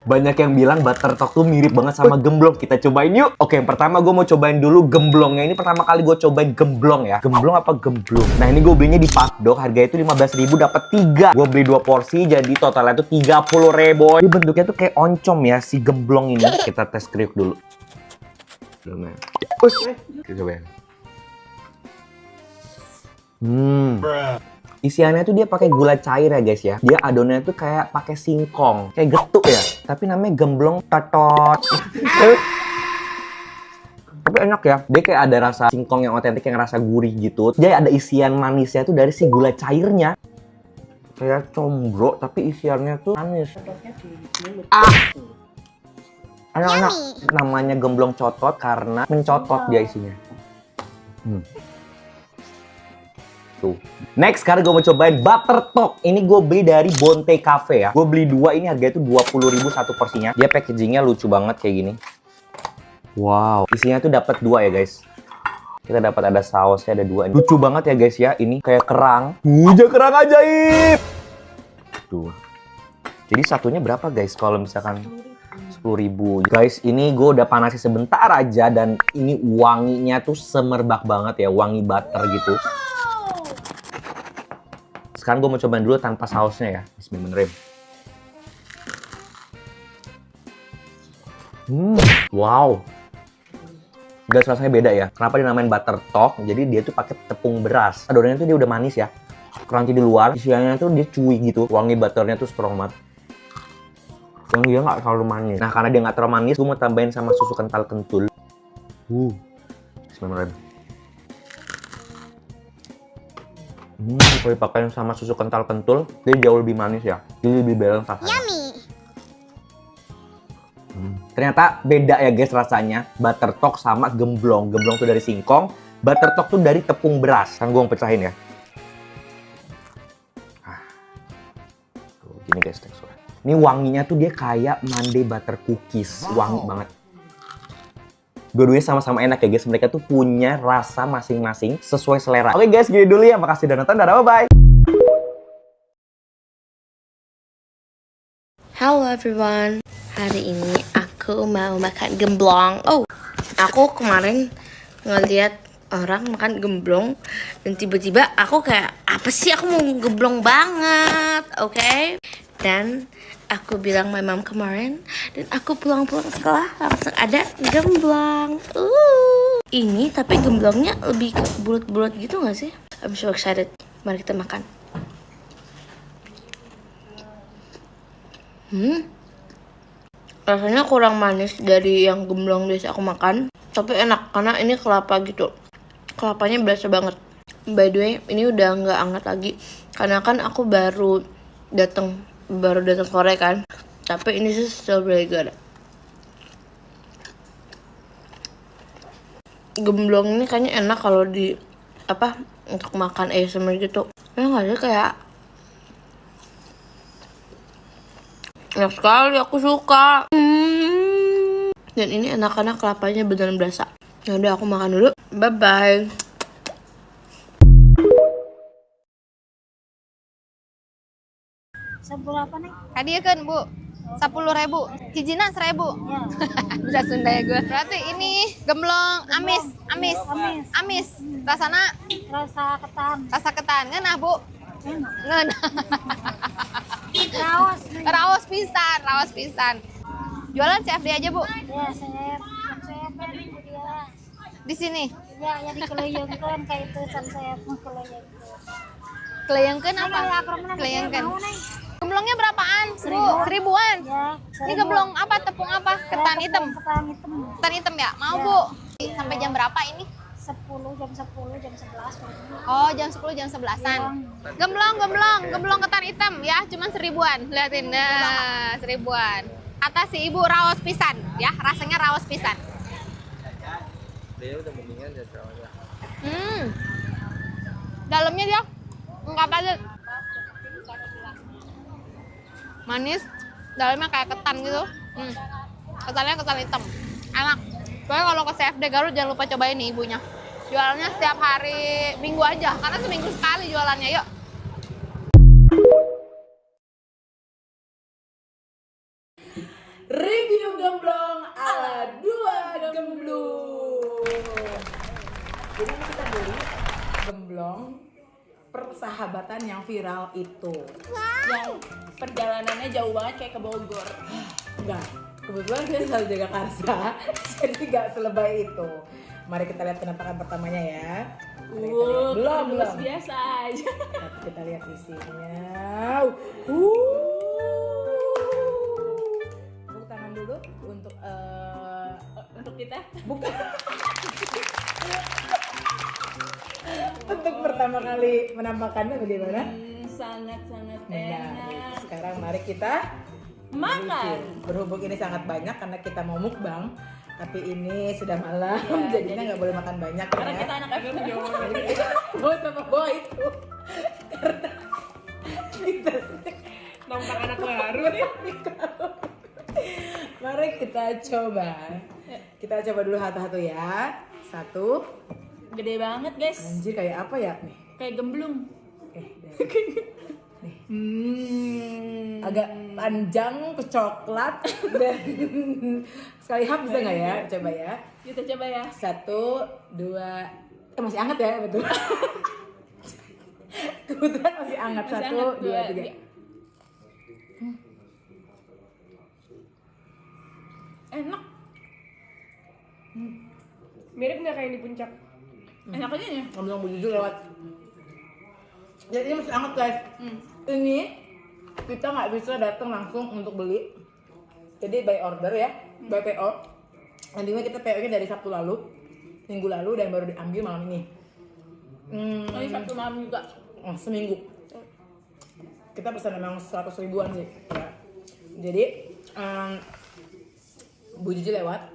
Banyak yang bilang Buttertalk tuh mirip banget sama gemblong. Kita cobain yuk. Oke, yang pertama gue mau cobain dulu gemblongnya. Ini pertama kali gue cobain gemblong ya. Gemblong apa gemblong? Nah, ini gue belinya di Pakdok. Harganya itu 15.000 dapat 3. Gue beli 2 porsi, jadi totalnya itu 30.000. Ini bentuknya tuh kayak oncom ya, si gemblong ini. Kita tes kriuk dulu. Kita cobain. Isiannya tuh dia pakai gula cair ya guys ya. Dia adonannya tuh kayak pakai singkong, kayak getuk ya. Tapi namanya gemblong totot. Tapi enak ya. Dia kayak ada rasa singkong yang otentik, yang rasa gurih gitu. Dia ada isian manisnya tuh dari si gula cairnya. Kayak combro tapi isiannya tuh manis. Enak-enak. Namanya gemblong cotot karena mencotot dia isinya. Tuh. Next, sekarang gue mau cobain Buttertalk. Ini gue beli dari Bonte Cafe ya. Gue beli 2, ini harganya tuh 20.000 satu porsinya. Dia packagingnya lucu banget kayak gini. Wow, isinya tuh dapat 2 ya guys. Kita dapat ada sausnya, ada 2. Lucu banget ya guys ya. Ini kayak kerang. Kerang ajaib. Tuh. Jadi satunya berapa guys? Kalau misalkan 10.000. Guys, ini gue udah panasi sebentar aja dan ini wanginya tuh semerbak banget ya, wangi butter gitu. Sekarang gue mau cobain dulu tanpa sausnya ya. Bismillahirrahmanirrahim. Wow. Guys, rasanya beda ya. Kenapa dinamain Buttertalk? Jadi dia tuh pakai tepung beras. Adonannya tuh dia udah manis ya. Crunchy di luar, isiannya tuh dia chewy gitu. Wangi butternya tuh strong banget. Yang dia nggak terlalu manis. Nah, karena dia nggak terlalu manis, gue mau tambahin sama susu kental kentul. Bismillahirrahmanirrahim. Kalau dipakai sama susu kental kentul, dia jauh lebih manis ya. Jadi lebih balance rasanya. Yummy. Ternyata beda ya guys rasanya. Buttertalk sama gemblong. Gemblong tuh dari singkong, Buttertalk tuh dari tepung beras. Kan gue mau pecahin ya. Tuh, gini guys teksturnya. Ini wanginya tuh dia kayak Monday butter cookies. Wangi banget. Dua-duanya sama-sama enak ya guys. Mereka tuh punya rasa masing-masing sesuai selera. Oke guys, gini dulu ya. Makasih udah nonton. Dadah, bye-bye. Halo everyone. Hari ini aku mau makan gemblong. Aku kemarin ngeliat orang makan gemblong dan tiba-tiba aku kayak, apa sih, aku mau gemblong banget, oke? Dan aku bilang my mom kemarin, dan aku pulang-pulang sekolah langsung ada gemblong. Ini tapi gemblongnya lebih ke bulat-bulat gitu gak sih? I'm so excited. Mari kita makan. Rasanya kurang manis dari yang gemblong biasa aku makan, tapi enak karena ini kelapa gitu. Kelapanya berasa banget. By the way, ini udah nggak hangat lagi karena kan aku baru datang sore kan. Tapi ini sih still really good. Gemblong ini kayaknya enak kalau di untuk makan ASMR gitu. Ya nggak sih, kayak enak sekali, aku suka. Dan ini enak karena kelapanya beneran berasa. Yaudah, aku makan dulu. Bye bye. Berapa nih? Hadiah kan Bu, 10.000, hijina 1.000. Ya. Bisa Sunda ya gue. Berarti ini gemblong amis. Rasana Rasa ketan. Ngeunah Bu. Enak. Ngeunah. Raos. Raos pisan. Jualan CFD aja Bu. Ya, saya dia. Di sini. Ya dikeleyengkeun kayak itu saya mengkeleyengkeun. Keleyengkeun apa? Keleyengkeun. Gemblongnya berapaan? Seribuan. Ya. Ini gemblong apa? Tepung apa? Ketan hitam. Ketan hitam ya? Mau Bu? Sampai jam berapa ini? Jam 10, jam 11. Oh, jam 10, jam 11-an. Gemblong ketan hitam ya, cuman 1.000-an. Liatin, nah, 1.000-an. Kata si ibu raos pisan, ya, rasanya raos pisan. Dia udah mendingan ya. Dalamnya dia enggak padat. Manis, dalamnya kayak ketan gitu. Ketannya ketan hitam. Enak. Pokoknya kalau ke CFD Garut jangan lupa cobain nih ibunya. Jualannya setiap hari Minggu aja, karena seminggu sekali jualannya. Yuk. Review gemblong ala dua gemblung. Jadi ini kita beli gemblong persahabatan yang viral itu. Yang perjalanannya jauh banget kayak ke Bogor. Enggak, kebetulan dia selalu jaga karsa, jadi nggak selebay itu. Mari kita lihat penampakan pertamanya ya. Belum. Biasa aja. Nanti kita lihat isinya. Tepuk tangan dulu Untuk kita. bukan. Untuk pertama kali penampakannya bagaimana? Sangat-sangat Nah, enak. sekarang mari kita Makan. review. Berhubung ini sangat banyak karena kita mau mukbang, tapi ini sudah malam, Ya, jadinya nggak boleh makan banyak. Karena ya. kita anak FMJ. Oh sama bawa itu. Karena kita Nampak anak baru nih. mari kita coba. Kita coba dulu satu-satu ya. Satu. Gede banget guys. Anjir kayak apa ya nih? Kayak gemblung. Agak panjang ke coklat dan sekali hap bisa nggak ya? Coba ya. Kita coba ya. Satu, dua, masih hangat ya betul. Kebetulan masih hangat. Masih Satu, hangat. dua, Dua, tiga. tiga. Enak. Mirip nggak kayak di puncak? Enak aja ya. Ngomong jujur lewat. Jadi ini masih hangat guys. Ini kita nggak bisa datang langsung untuk beli. Jadi by order ya, by PO. Nantinya kita PO-nya dari Sabtu lalu, minggu lalu dan baru diambil malam ini. Ini Sabtu malam juga. Oh, seminggu. Kita pesan memang 100 ribuan sih. Ya. Jadi Bu Jiji lewat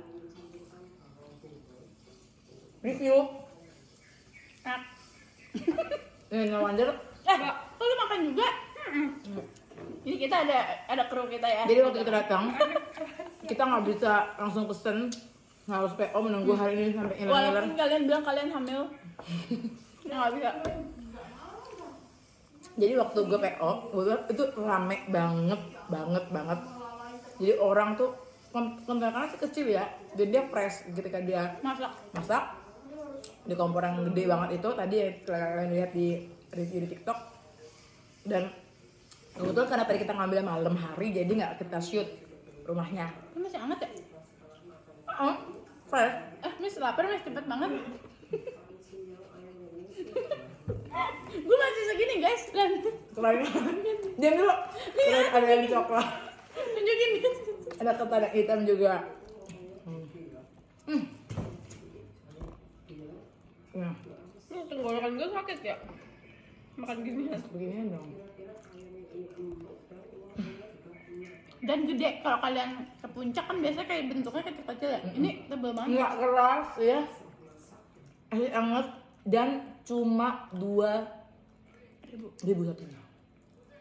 review. Enak. Ini no wonder. Kok lu makan juga? Ini kita ada kru kita ya. Jadi waktu kita datang, kita nggak bisa langsung pesen, harus PO menunggu hari ini sampai hilang-hilang. Walaupun kalian bilang kalian hamil, nggak bisa. Jadi waktu gue PO, itu rame banget. Jadi orang tuh kontrakannya sih kecil ya, jadi dia fresh ketika dia masak di kompor yang gede banget itu tadi yang kalian lihat di review di TikTok. Dan kebetulan karena tadi kita ngambil malam hari, jadi nggak kita shoot rumahnya. Ini masih hangat ya? Fresh. Mis lapar mis cepet banget. Gue masih segini guys. Dan Selain diam dulu. Selain ada yang coklat, tunjukin guys. ada ketan hitam juga. Nah, Lu tenggorokan gue sakit ya? Makan gini. beginian dong. Dan gede. Kalau kalian ke puncak kan biasanya kayak bentuknya kecil-kecil ya. Ini tebel banget. Nggak keras ya. Asli anget dan cuma 2.000 satunya.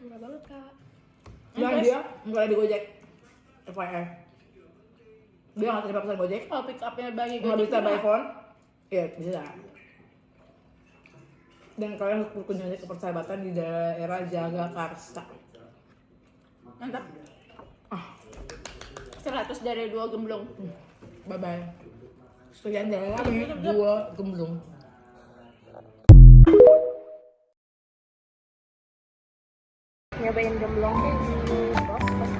Murah banget kak. Dan dia nggak ada di Gojek. FYI. Dia nggak terima pesan Gojek. Kalau pick upnya bagi Nggak bisa by phone. Iya bisa. Dan kalian harus berkunjung ke persahabatan di daerah Jagakarsa. Mantap. 100 dari 2 gemblong. Bye bye. Sekian dari kami 2 gemblung. Nyobain gemblongnya di Boston.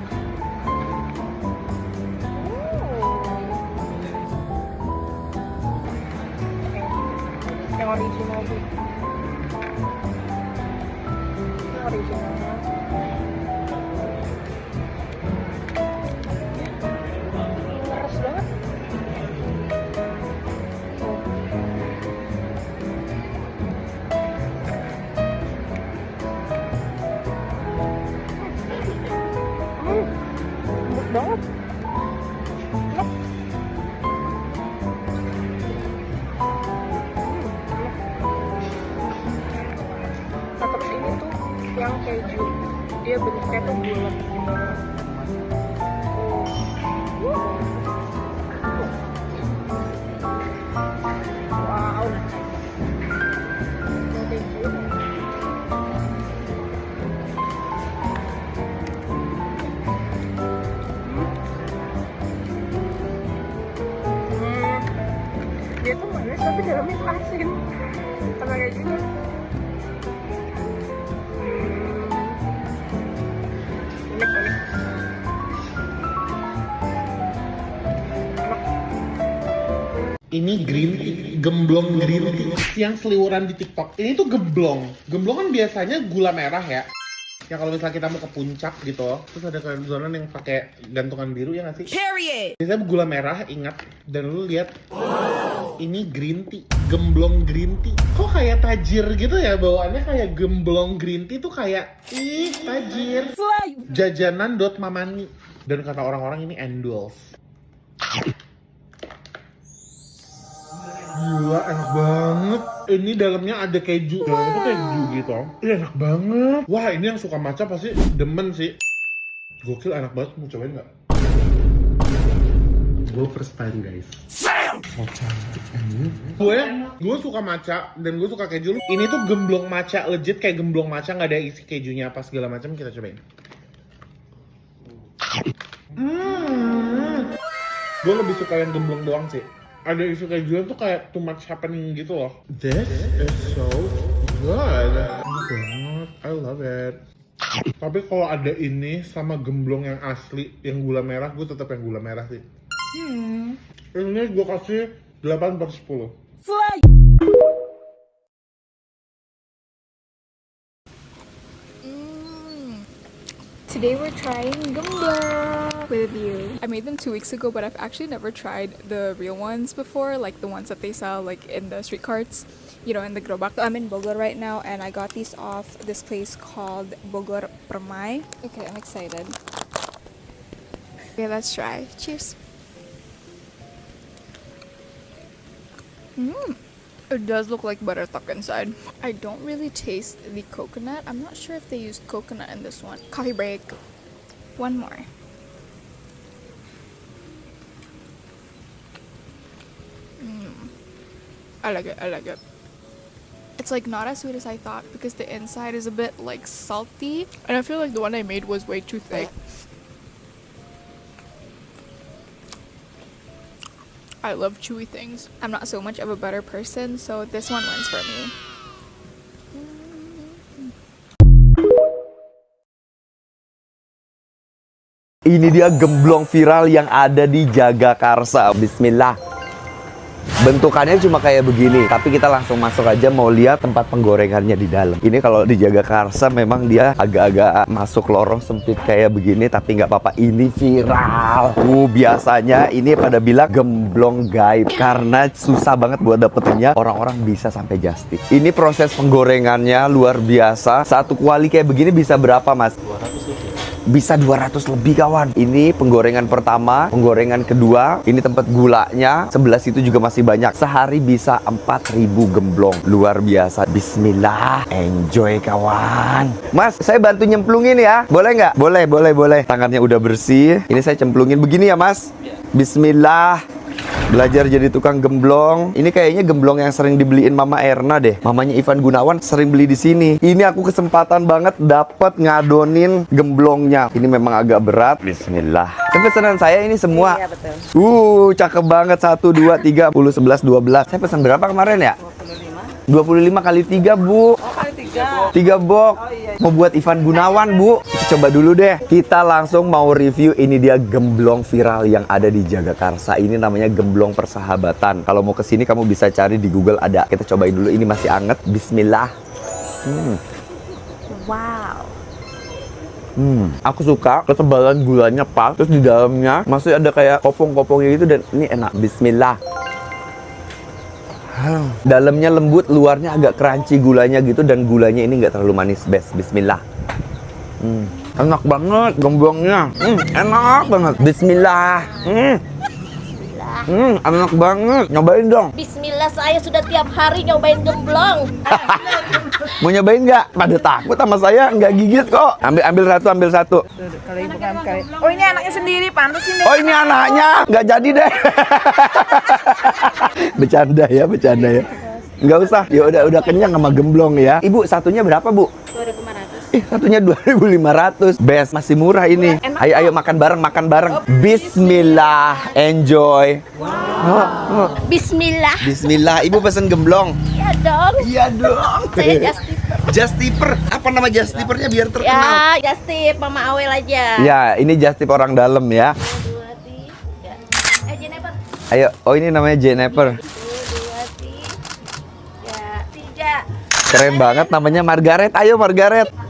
Yang original tuh. Ini originalnya. Keras banget. Lembut banget. Enak. Nah, terus ini tuh yang keju, dia bentuknya tuh bulat gitu. Wow. Yang keju. tapi dalamnya asin sama kayak gini. Unik. Ini green tea, gemblong green tea yang seliweran di TikTok. Ini tuh gemblong. Gemblong kan biasanya gula merah ya. Ya kalau misalnya kita mau ke puncak gitu, terus ada zonan yang pakai gantungan biru ya nggak sih? Period. Biasanya gula merah, ingat. Dan lu lihat, ini green tea, gemblong green tea. Kok kayak tajir gitu ya bawaannya, kayak gemblong green tea tuh kayak ih tajir. Jajanan dot mamani. Dan kata orang-orang ini endorse. Gila, enak banget. Ini dalamnya ada keju. Dalamnya tuh keju gitu. Ini enak banget. Wah, ini yang suka matcha pasti demen sih. Gokil, enak banget. Mau cobain nggak? Gue first time, guys. Matcha. Gue suka matcha dan gue suka keju. Ini tuh gemblong matcha, legit kayak gemblong matcha, nggak ada isi kejunya apa segala macam. Kita cobain. Gue lebih suka yang gemblong doang sih. Ada isi kejuan tuh kayak too much happening gitu loh. This is so good. Enak banget. I love it. Tapi kalau ada ini sama gemblong yang asli, yang gula merah, gue tetap yang gula merah sih. Ini gue kasih 8/10. Today we're trying gemblong with you. I made them 2 weeks ago, but I've actually never tried the real ones before, like the ones that they sell like in the street carts, you know, in the gerobak. I'm in Bogor right now, and I got these off this place called Bogor Permai. Okay, I'm excited. Okay, let's try. Cheers. It does look like butter tuck inside. I don't really taste the coconut. I'm not sure if they used coconut in this one. Coffee break. One more. I like it. It's like not as sweet as I thought because the inside is a bit like salty. And I feel like the one I made was way too thick. I love chewy things. I'm not so much of a butter person, so this one wins for me. Ini dia gemblong viral yang ada di Jagakarsa. Bismillah. Bentukannya cuma kayak begini, tapi kita langsung masuk aja mau lihat tempat penggorengannya di dalam. Ini kalau di Jagakarsa memang dia agak-agak masuk lorong sempit kayak begini, tapi nggak apa-apa. Ini viral. Biasanya ini pada bilang gemblong gaib karena susah banget buat dapetinnya. Orang-orang bisa sampai just tip. Ini proses penggorengannya luar biasa. Satu kuali kayak begini bisa berapa, Mas? 200 lebih. Bisa 200 lebih, kawan. Ini penggorengan pertama, penggorengan kedua. Ini tempat gulanya. Sebelah situ juga masih banyak. Sehari bisa 4.000 gemblong. Luar biasa. Bismillah. Enjoy, kawan. Mas, saya bantu nyemplungin ya. Boleh nggak? Boleh. Tangannya udah bersih. Ini saya cemplungin begini ya, Mas. Bismillah. Belajar jadi tukang gemblong. Ini kayaknya gemblong yang sering dibeliin Mama Erna deh. Mamanya Ivan Gunawan sering beli di sini. Ini aku kesempatan banget dapat ngadonin gemblongnya. Ini memang agak berat. Bismillah. Pesanan saya ini semua. Iya, betul. Cakep banget. 1, 2, 3, 10, 11, 12. Saya pesan berapa kemarin ya? 25 kali 3, Bu. Kali 3. 3 box. Oh, iya. Mau buat Ivan Gunawan, Bu. Kita coba dulu deh. Kita langsung mau review. Ini dia gemblong viral yang ada di Jagakarsa. Ini namanya gemblong persahabatan. Kalau mau kesini kamu bisa cari di Google ada. Kita cobain dulu. Ini masih anget. Bismillah. Wow. Aku suka ketebalan gulanya pas. Terus di dalamnya masih ada kayak kopong-kopongnya gitu. Dan ini enak. Bismillah. Dalamnya lembut, luarnya agak crunchy gulanya gitu. Dan gulanya ini nggak terlalu manis. Best. Bismillah. Enak banget gemblongnya. Enak banget. Bismillah. Enak banget. Nyobain dong. Bismillah, saya sudah tiap hari nyobain gemblong. Mau nyobain nggak? Pada takut sama saya, nggak gigit kok. Ambil satu. Oh, ini anaknya sendiri, pantas ini. Oh, ini anaknya. Nggak jadi deh. Bercanda ya. Nggak usah. Ya udah kenyang sama gemblong ya. Ibu, satunya berapa, Bu? 2.500. Satunya 2.500. Best, masih murah ini. Ayo makan bareng, Bismillah, enjoy. Bismillah. Bismillah, Ibu pesen gemblong. Iya dong. Iya dong. Saya just tipper. Just tipper. Apa nama just tippernya biar terkenal? Ya, just tip Mama Awel aja. Ya, ini just tip orang dalam ya. 1, 2, 3. Jennifer. Ayo, oh ini namanya Jennifer. 1, 2, 3. Keren banget namanya Margaret. Ayo Margaret. 1, 2, 3.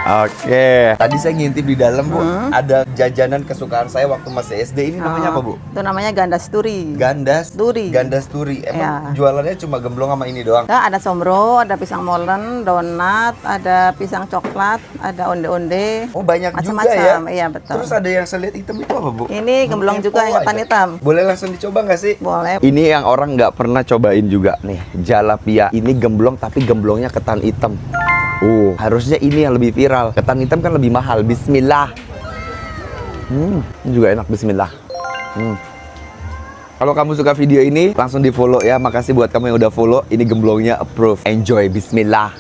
Oke. Tadi saya ngintip di dalam, Bu. Ada jajanan kesukaan saya waktu masih SD. Ini namanya apa, Bu? Itu namanya gandas turi. Gandas Turi. Gandas turi. Emang Ya. jualannya cuma gemblong sama ini doang? Ya, ada sombro, ada pisang molen, donat, ada pisang coklat, ada onde-onde. Oh, banyak juga ya? Macam-macam, iya betul. Terus ada yang saya lihat hitam itu apa, Bu? Ini gemblong juga yang ketan hitam. Boleh langsung dicoba nggak sih? Boleh. Ini yang orang nggak pernah cobain juga nih, jalapia. Ini gemblong tapi gemblongnya ketan hitam. Harusnya ini yang lebih viral. Ketan hitam kan lebih mahal. Bismillah. Ini juga enak. Bismillah. Kalau kamu suka video ini, langsung di follow ya. Makasih buat kamu yang udah follow. Ini gemblongnya approve. Enjoy. Bismillah.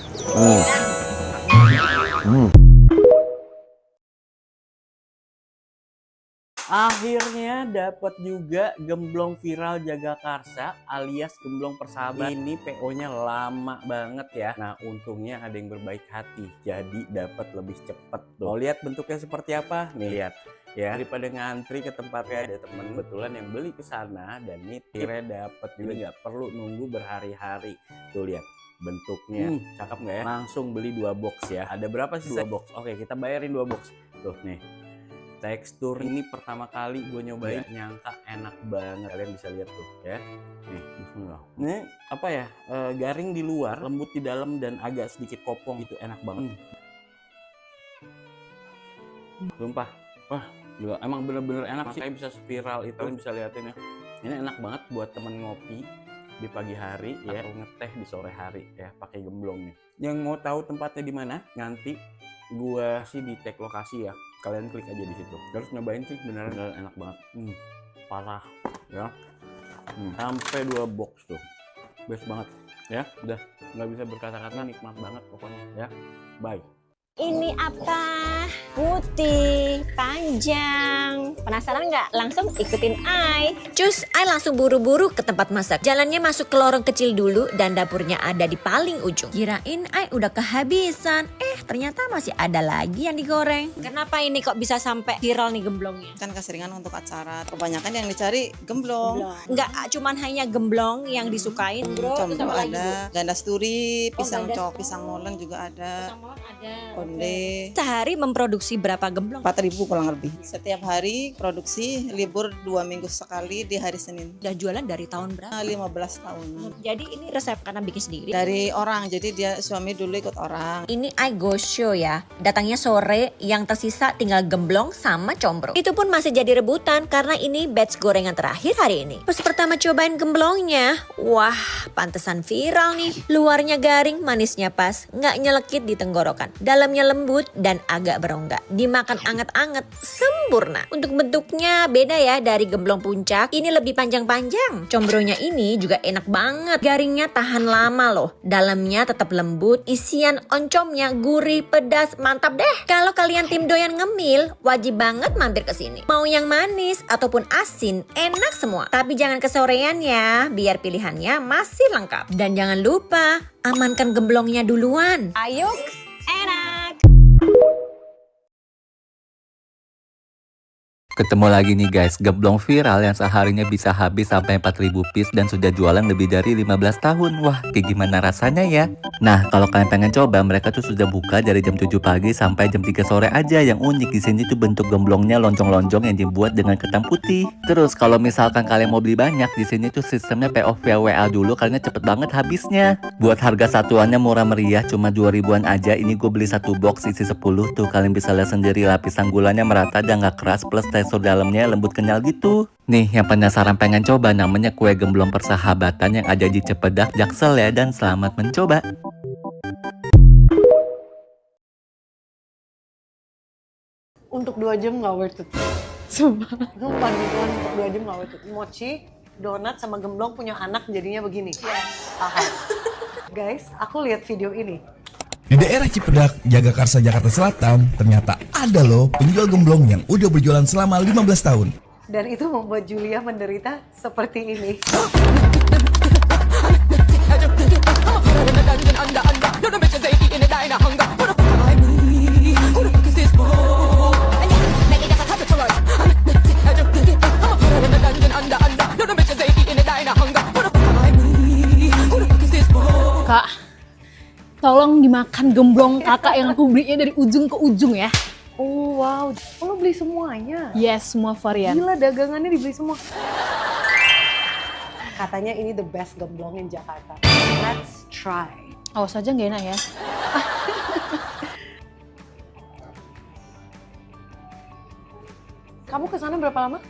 Akhirnya dapat juga gemblong viral Jagakarsa alias gemblong persahabatan. Ini PO-nya lama banget ya. Nah, untungnya ada yang berbaik hati. Jadi dapat lebih cepet tuh. Mau lihat bentuknya seperti apa? Nih lihat ya. Daripada ngantri ke tempatnya, ada temen kebetulan yang beli ke sana dan nih akhirnya dapat juga, nggak perlu nunggu berhari-hari. Tuh lihat bentuknya cakep nggak ya? Langsung beli 2 box ya. Ada berapa sih 2 box? Oke, kita bayarin 2 box. Tuh nih. Tekstur ini pertama kali gue nyobain, nyangka enak banget. Kalian bisa lihat tuh ya. Nih, bismillah. Ini apa ya? Garing di luar, lembut di dalam dan agak sedikit kopong. Itu enak banget. Sumpah. Wah, gila. Emang bener-bener enak sih. Makanya bisa spiral itu. Kalian bisa liatin ya. Ini enak banget buat temen ngopi di pagi hari ya, atau ngeteh di sore hari ya, pakai gemblong nih. Yang mau tahu tempatnya di mana? Nanti gua sih di tag lokasi ya. Kalian klik aja di situ. Harus nyobain sih, beneran enak banget. Parah ya. Sampai 2 box tuh. Best banget ya. Udah nggak bisa berkata-kata, nikmat banget pokoknya ya. Bye. Ini apa? Putih, panjang. Penasaran nggak? Langsung ikutin Ai. Cus, Ai langsung buru-buru ke tempat masak. Jalannya masuk ke lorong kecil dulu dan dapurnya ada di paling ujung. Kirain Ai udah kehabisan. Ternyata masih ada lagi yang digoreng. Kenapa ini kok bisa sampai viral nih gemblongnya? Kan keseringan untuk acara. Kebanyakan yang dicari gemblong. Nggak cuman hanya gemblong yang disukain, bro. Contoh ada gandas turi, pisang pisang molen juga ada. Onde. Sehari memproduksi berapa gemblong? 4.000 kurang lebih. Setiap hari produksi, libur 2 minggu sekali di hari Senin. Udah jualan dari tahun berapa? 15 tahun. Jadi ini resep karena bikin sendiri? Dari orang, jadi dia suami dulu ikut orang. Ini Ai go show ya. Datangnya sore, yang tersisa tinggal gemblong sama combro. Itu pun masih jadi rebutan karena ini batch gorengan terakhir hari ini. Pas pertama cobain gemblongnya, wah pantesan viral nih. Luarnya garing, manisnya pas, nggak nyelekit di tenggorokan. Dalamnya lembut dan agak berongga. Dimakan anget-anget, sempurna. Untuk bentuknya beda ya dari gemblong puncak. Ini lebih panjang-panjang. Combronya ini juga enak banget. Garingnya tahan lama loh. Dalamnya tetap lembut. Isian oncomnya gurih, pedas, mantap deh. Kalau kalian tim doyan ngemil, wajib banget mampir ke sini. Mau yang manis ataupun asin, enak semua. Tapi jangan kesorean ya, biar pilihannya masih lengkap. Dan jangan lupa, amankan gemblongnya duluan. Ayo, enak. Ketemu lagi nih guys, gemblong viral yang seharinya bisa habis sampai 4.000 piece dan sudah jualan lebih dari 15 tahun. Wah, kayak gimana rasanya ya? Nah, kalau kalian pengen coba, mereka tuh sudah buka dari jam 7 pagi sampai jam 3 sore aja. Yang unik di sini tuh bentuk gemblongnya lonjong-lonjong yang dibuat dengan ketan putih. Terus kalau misalkan kalian mau beli banyak, di sini tuh sistemnya PO via WA dulu karena cepet banget habisnya. Buat harga satuannya murah meriah, cuma 2.000-an aja. Ini gue beli 1 box isi 10 tuh. Kalian bisa lihat sendiri lapisan gulanya merata dan gak keras, plus tekstur dalamnya lembut kenyal gitu. Nih yang penasaran pengen coba, namanya kue gemblong persahabatan yang ada di Cipedak, Jaksel ya, dan selamat mencoba. Untuk 2 jam nggak worth it. Sumpah. Sumpah gituan untuk 2 jam nggak worth it. Mochi, donat sama gemblong punya anak jadinya begini. Aha. Guys, aku lihat video ini. Di daerah Cipedak, Jagakarsa, Jakarta Selatan, ternyata ada loh penjual gemblong yang udah berjualan selama 15 tahun. Dan itu membuat Julia menderita seperti ini. Kak, tolong dimakan gemblong kakak yang aku belinya dari ujung ke ujung ya. Oh wow, lo beli semuanya? Yes, semua varian. Gila, dagangannya dibeli semua. Katanya ini the best gemblong in Jakarta. Let's try. Awas aja nggak enak ya. Kamu kesana berapa lama?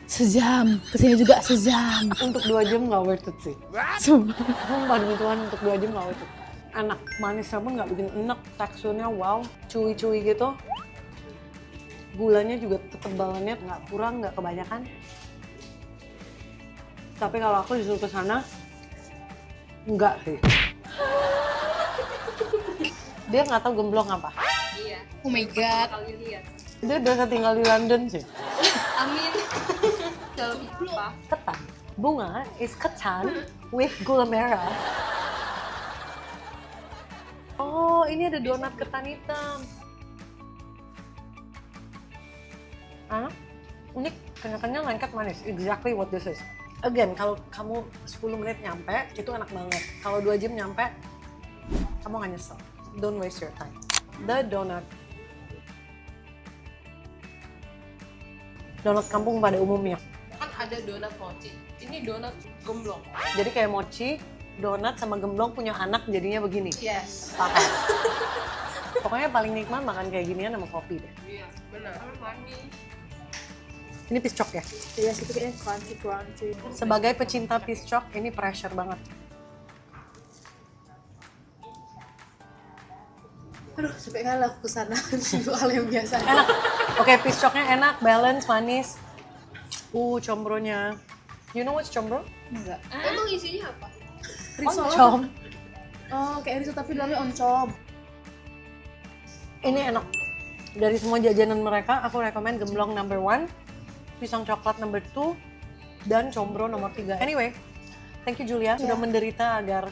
Sejam, kesini juga sejam. Untuk 2 jam nggak worth it sih. Sumpah. Sumpah demi Tuhan, untuk 2 jam nggak worth it. Enak, manisnya pun nggak bikin enak, teksturnya wow, cuy-cuy gitu. Gulanya juga tebalannya nggak kurang, nggak kebanyakan. Tapi kalau aku disuruh ke sana, enggak sih. Dia nggak tahu gemblong apa. Iya. Oh my god. Dia udah tinggal di London sih. Amin. Dalam apa? Ketan. Bunga is ketan with gula merah. Oh, ini ada donat ketan hitam. Ah, unik, kenyang-kenyang, lengket, manis. Exactly what this is. Again, kalau kamu 10 menit nyampe, itu enak banget. Kalau 2 jam nyampe, kamu nggak nyesel. Don't waste your time. The donut. Donat kampung pada umumnya. Kan ada donat mochi. Ini donat gemblong. Jadi kayak mochi, donat sama gemblong punya anak jadinya begini. Yes. Pakai. Pokoknya paling nikmat makan kayak ginian sama kopi deh. Iya, benar. Manis. Ini piscok ya? Iya, itu kayaknya crunchy. Sebagai pecinta piscok, ini pressure banget. Aduh, sampai kalah aku kesana. Soal yang biasa. Enak. Oke, piscoknya enak, balance, manis. Combronya. You know what's combro? Enggak. Emang isinya apa? Oncom. Oh, kayak risol tapi dalamnya oncom. Ini enak. Dari semua jajanan mereka, aku rekomen gemblong number 1, pisang coklat number 2, dan combro nomor 3. Anyway, thank you Julia sudah menderita agar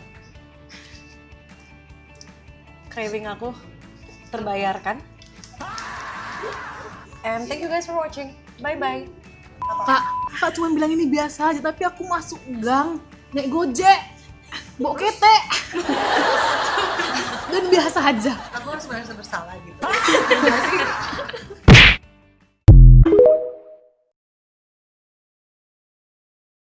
craving aku terbayarkan. And thank you guys for watching. Bye-bye. Kak cuma bilang ini biasa aja, tapi aku masuk gang, naik Gojek, bawa ketek. Dan biasa aja. Aku harus merasa bersalah gitu.